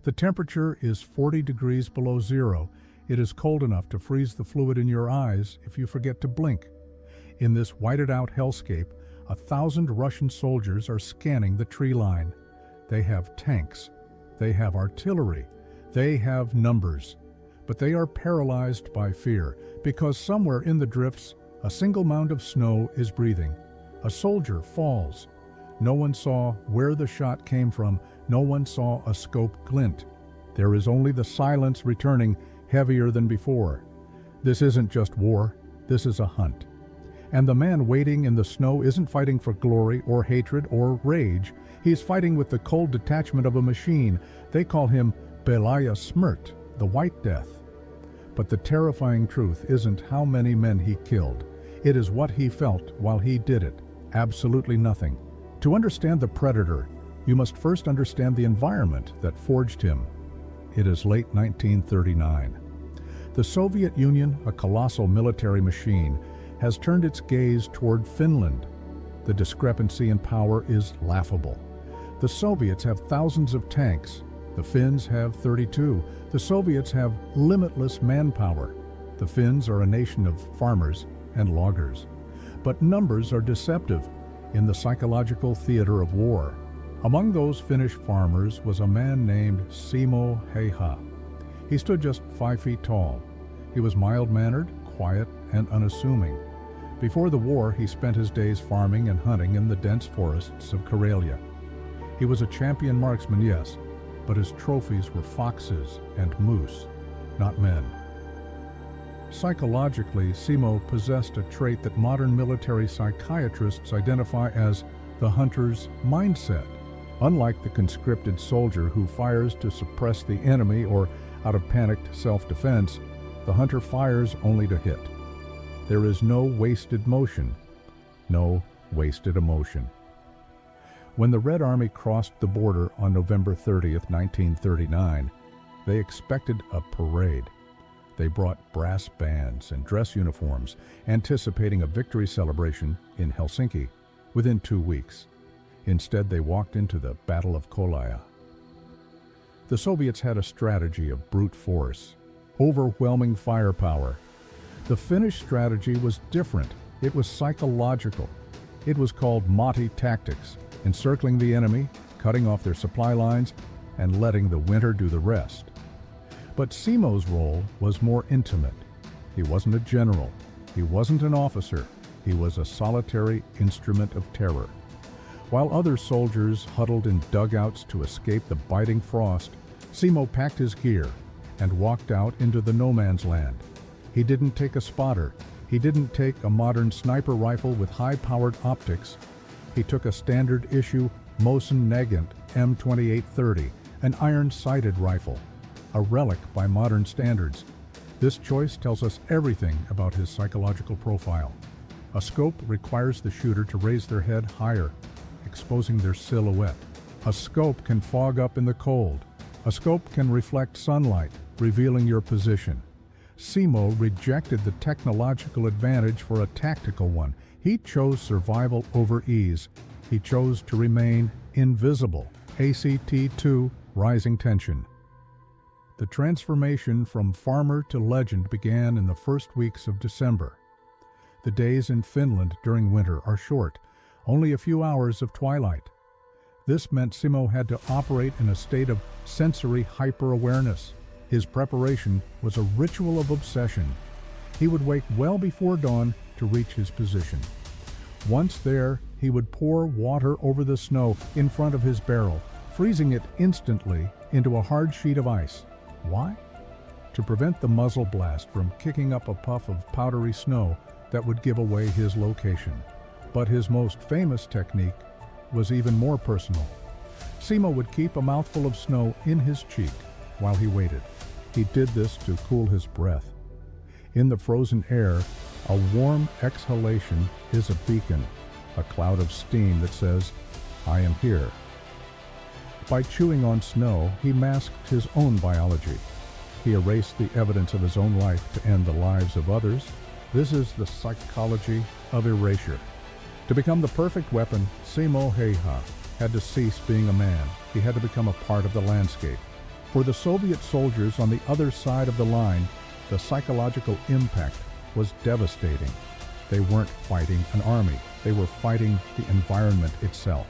The temperature is 40 degrees below zero. It is cold enough to freeze the fluid in your eyes if you forget to blink. In this whited-out hellscape, 1,000 Russian soldiers are scanning the tree line. They have tanks. They have artillery. They have numbers. But they are paralyzed by fear, because somewhere in the drifts, a single mound of snow is breathing. A soldier falls. No one saw where the shot came from. No one saw a scope glint. There is only the silence returning, heavier than before. This isn't just war. This is a hunt. And the man waiting in the snow isn't fighting for glory or hatred or rage. He's fighting with the cold detachment of a machine. They call him Belaya Smrt, the White Death. But the terrifying truth isn't how many men he killed. It is what he felt while he did it. Absolutely nothing. To understand the predator, you must first understand the environment that forged him. It is late 1939. The Soviet Union, a colossal military machine, has turned its gaze toward Finland. The discrepancy in power is laughable. The Soviets have thousands of tanks. The Finns have 32. The Soviets have limitless manpower. The Finns are a nation of farmers and loggers. But numbers are deceptive in the psychological theater of war. Among those Finnish farmers was a man named Simo Häyhä. He stood just 5 feet tall. He was mild-mannered, quiet, and unassuming. Before the war, he spent his days farming and hunting in the dense forests of Karelia. He was a champion marksman, yes, but his trophies were foxes and moose, not men. Psychologically, Simo possessed a trait that modern military psychiatrists identify as the hunter's mindset. Unlike the conscripted soldier who fires to suppress the enemy or out of panicked self-defense, the hunter fires only to hit. There is no wasted motion, no wasted emotion. When the Red Army crossed the border on November 30th, 1939, they expected a parade. They brought brass bands and dress uniforms, anticipating a victory celebration in Helsinki within 2 weeks. Instead, they walked into the Battle of Kolaja. The Soviets had a strategy of brute force, overwhelming firepower. The Finnish strategy was different. It was psychological. It was called Matti tactics, encircling the enemy, cutting off their supply lines, and letting the winter do the rest. But Simo's role was more intimate. He wasn't a general. He wasn't an officer. He was a solitary instrument of terror. While other soldiers huddled in dugouts to escape the biting frost, Simo packed his gear and walked out into the no man's land. He didn't take a spotter. He didn't take a modern sniper rifle with high-powered optics. He took a standard-issue Mosin-Nagant M2830, an iron-sighted rifle, a relic by modern standards. This choice tells us everything about his psychological profile. A scope requires the shooter to raise their head higher, exposing their silhouette. A scope can fog up in the cold. A scope can reflect sunlight, revealing your position. Simo rejected the technological advantage for a tactical one. He chose survival over ease. He chose to remain invisible. ACT-2, rising tension. The transformation from farmer to legend began in the first weeks of December. The days in Finland during winter are short, only a few hours of twilight. This meant Simo had to operate in a state of sensory hyper-awareness. His preparation was a ritual of obsession. He would wake well before dawn to reach his position. Once there, he would pour water over the snow in front of his barrel, freezing it instantly into a hard sheet of ice. Why? To prevent the muzzle blast from kicking up a puff of powdery snow that would give away his location. But his most famous technique was even more personal. Simo would keep a mouthful of snow in his cheek while he waited. He did this to cool his breath. In the frozen air, a warm exhalation is a beacon, a cloud of steam that says, "I am here." By chewing on snow, he masked his own biology. He erased the evidence of his own life to end the lives of others. This is the psychology of erasure. To become the perfect weapon, Simo Häyhä had to cease being a man. He had to become a part of the landscape. For the Soviet soldiers on the other side of the line, the psychological impact was devastating. They weren't fighting an army, they were fighting the environment itself.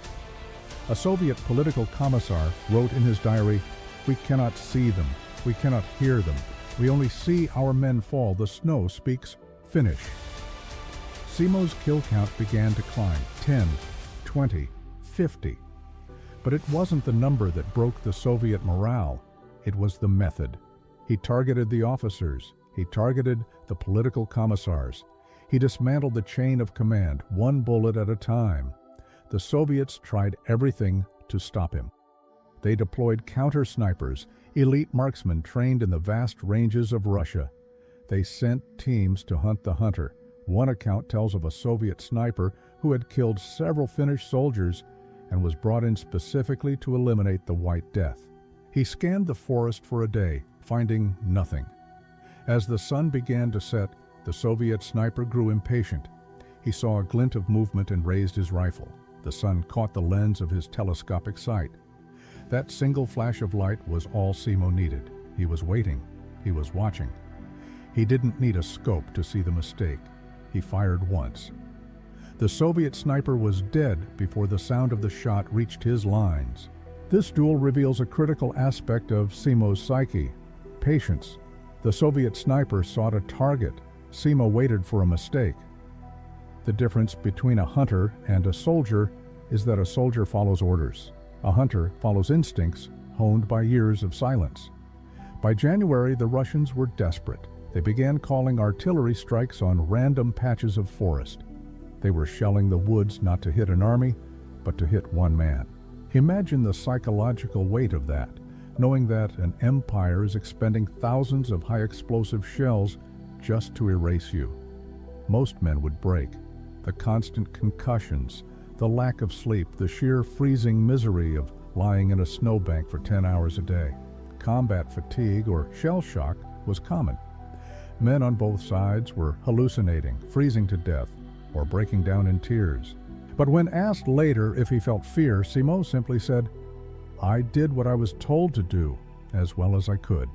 A Soviet political commissar wrote in his diary, "We cannot see them, we cannot hear them, we only see our men fall, the snow speaks Finnish." Simo's kill count began to climb, 10, 20, 50. But it wasn't the number that broke the Soviet morale, it was the method. He targeted the officers, he targeted the political commissars. He dismantled the chain of command, one bullet at a time. The Soviets tried everything to stop him. They deployed counter-snipers, elite marksmen trained in the vast ranges of Russia. They sent teams to hunt the hunter. One account tells of a Soviet sniper who had killed several Finnish soldiers and was brought in specifically to eliminate the White Death. He scanned the forest for a day, finding nothing. As the sun began to set, the Soviet sniper grew impatient. He saw a glint of movement and raised his rifle. The sun caught the lens of his telescopic sight. That single flash of light was all Simo needed. He was waiting. He was watching. He didn't need a scope to see the mistake. He fired once. The Soviet sniper was dead before the sound of the shot reached his lines. This duel reveals a critical aspect of Simo's psyche: patience. The Soviet sniper sought a target. Simo waited for a mistake. The difference between a hunter and a soldier is that a soldier follows orders. A hunter follows instincts honed by years of silence. By January, the Russians were desperate. They began calling artillery strikes on random patches of forest. They were shelling the woods not to hit an army, but to hit one man. Imagine the psychological weight of that, knowing that an empire is expending thousands of high-explosive shells just to erase you. Most men would break. The constant concussions, the lack of sleep, the sheer freezing misery of lying in a snowbank for 10 hours a day. Combat fatigue or shell shock was common. Men on both sides were hallucinating, freezing to death, or breaking down in tears. But when asked later if he felt fear, Simo simply said, "I did what I was told to do, as well as I could."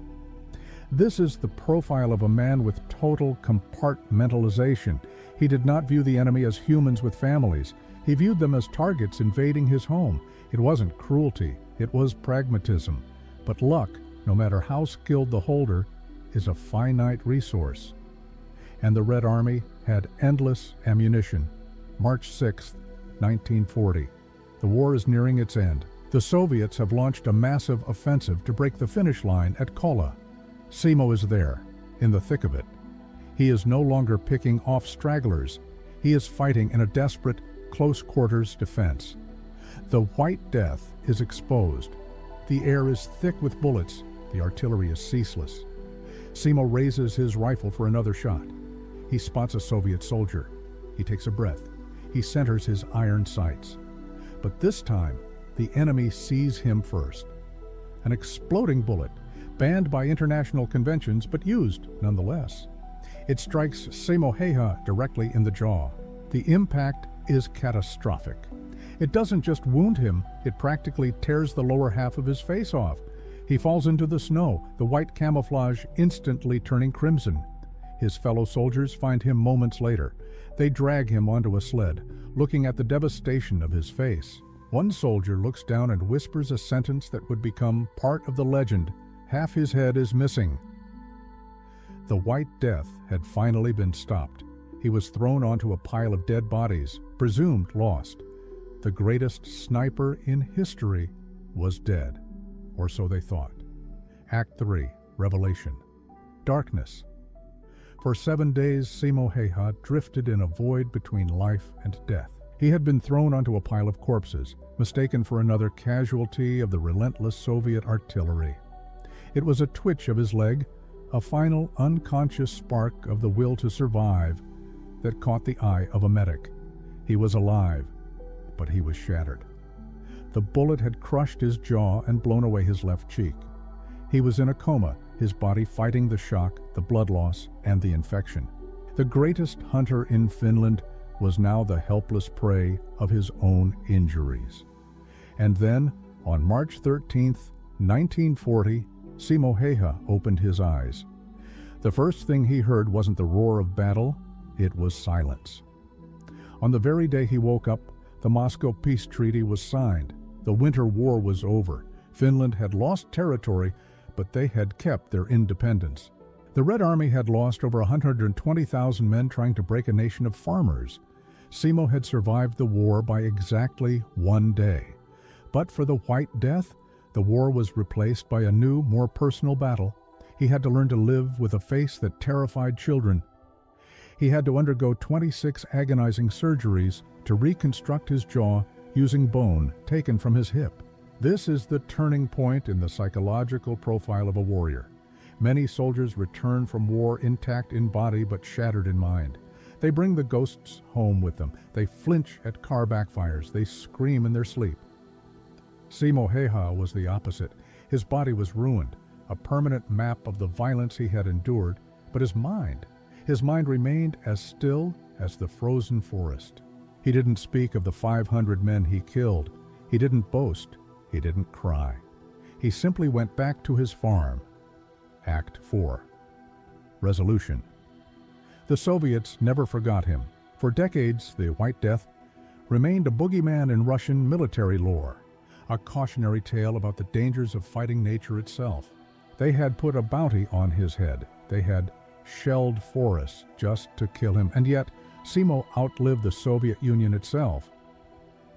This is the profile of a man with total compartmentalization. He did not view the enemy as humans with families. He viewed them as targets invading his home. It wasn't cruelty, it was pragmatism. But luck, no matter how skilled the holder, is a finite resource. And the Red Army had endless ammunition. March 6, 1940. The war is nearing its end. The Soviets have launched a massive offensive to break the finish line at Kola. Simo is there, in the thick of it. He is no longer picking off stragglers. He is fighting in a desperate, close-quarters defense. The White Death is exposed. The air is thick with bullets. The artillery is ceaseless. Simo raises his rifle for another shot. He spots a Soviet soldier. He takes a breath. He centers his iron sights. But this time, the enemy sees him first. An exploding bullet, banned by international conventions but used nonetheless. It strikes Simo Häyhä directly in the jaw. The impact is catastrophic. It doesn't just wound him, it practically tears the lower half of his face off. He falls into the snow, the white camouflage instantly turning crimson. His fellow soldiers find him moments later. They drag him onto a sled, looking at the devastation of his face. One soldier looks down and whispers a sentence that would become part of the legend. Half his head is missing. The White Death had finally been stopped. He was thrown onto a pile of dead bodies, presumed lost. The greatest sniper in history was dead, or so they thought. Act 3, Revelation. Darkness. For 7 days, Simo Häyhä drifted in a void between life and death. He had been thrown onto a pile of corpses, mistaken for another casualty of the relentless Soviet artillery. It was a twitch of his leg, a final unconscious spark of the will to survive that caught the eye of a medic. He was alive, but he was shattered. The bullet had crushed his jaw and blown away his left cheek. He was in a coma, his body fighting the shock, the blood loss, and the infection. The greatest hunter in Finland was now the helpless prey of his own injuries. And then, on March 13th, 1940, Simo Häyhä opened his eyes. The first thing he heard wasn't the roar of battle, it was silence. On the very day he woke up, the Moscow Peace Treaty was signed. The Winter War was over. Finland had lost territory, but they had kept their independence. The Red Army had lost over 120,000 men trying to break a nation of farmers. Simo had survived the war by exactly 1 day. But for the White Death, the war was replaced by a new, more personal battle. He had to learn to live with a face that terrified children. He had to undergo 26 agonizing surgeries to reconstruct his jaw using bone taken from his hip. This is the turning point in the psychological profile of a warrior. Many soldiers return from war intact in body but shattered in mind. They bring the ghosts home with them. They flinch at car backfires. They scream in their sleep. Simo Häyhä was the opposite. His body was ruined, a permanent map of the violence he had endured, but his mind remained as still as the frozen forest. He didn't speak of the 500 men he killed. He didn't boast. He didn't cry. He simply went back to his farm. Act 4. Resolution. The Soviets never forgot him. For decades, the White Death remained a boogeyman in Russian military lore, a cautionary tale about the dangers of fighting nature itself. They had put a bounty on his head. They had shelled forests just to kill him, and yet Simo outlived the Soviet Union itself.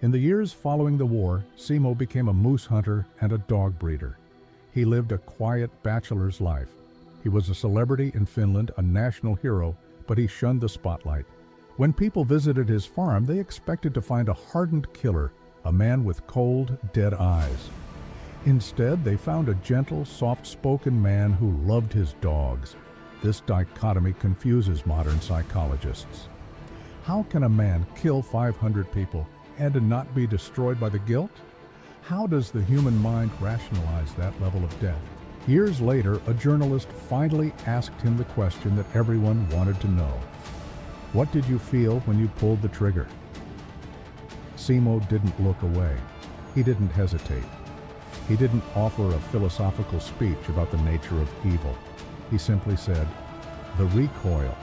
In the years following the war, Simo became a moose hunter and a dog breeder. He lived a quiet bachelor's life. He was a celebrity in Finland, a national hero, but he shunned the spotlight. When people visited his farm, they expected to find a hardened killer, a man with cold, dead eyes. Instead, they found a gentle, soft-spoken man who loved his dogs. This dichotomy confuses modern psychologists. How can a man kill 500 people and not be destroyed by the guilt? How does the human mind rationalize that level of death? Years later, a journalist finally asked him the question that everyone wanted to know. What did you feel when you pulled the trigger? Simo didn't look away. He didn't hesitate. He didn't offer a philosophical speech about the nature of evil. He simply said, "The recoil,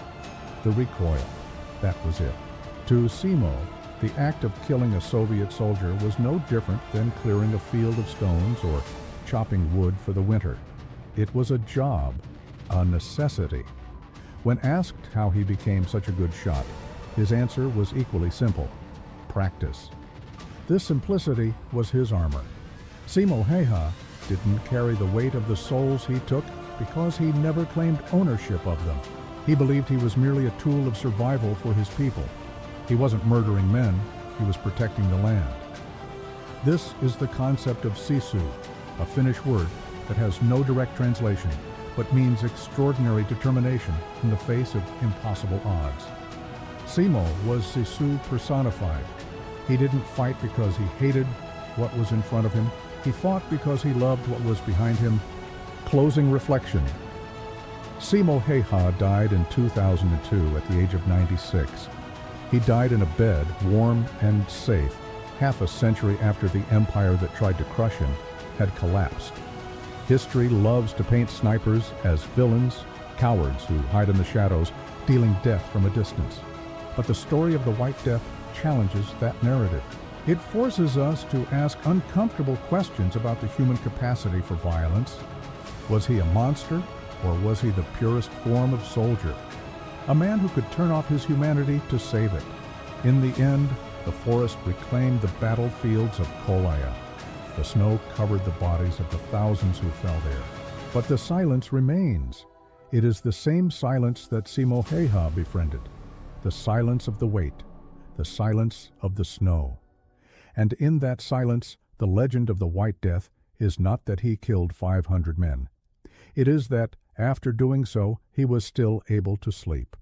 the recoil." That was it. To Simo, the act of killing a Soviet soldier was no different than clearing a field of stones or chopping wood for the winter. It was a job, a necessity. When asked how he became such a good shot, his answer was equally simple: practice. This simplicity was his armor. Simo Häyhä didn't carry the weight of the souls he took because he never claimed ownership of them. He believed he was merely a tool of survival for his people. He wasn't murdering men, he was protecting the land. This is the concept of sisu, a Finnish word that has no direct translation, but means extraordinary determination in the face of impossible odds. Simo was sisu personified. He didn't fight because he hated what was in front of him. He fought because he loved what was behind him. Closing reflection. Simo Häyhä died in 2002 at the age of 96. He died in a bed, warm and safe, half a century after the empire that tried to crush him had collapsed. History loves to paint snipers as villains, cowards who hide in the shadows, dealing death from a distance. But the story of the White Death challenges that narrative. It forces us to ask uncomfortable questions about the human capacity for violence. Was he a monster, or was he the purest form of soldier? A man who could turn off his humanity to save it. In the end, the forest reclaimed the battlefields of Kolaya. The snow covered the bodies of the thousands who fell there. But the silence remains. It is the same silence that Simo Häyhä befriended. The silence of the weight. The silence of the snow. And in that silence, the legend of the White Death is not that he killed 500 men. It is that, after doing so, he was still able to sleep.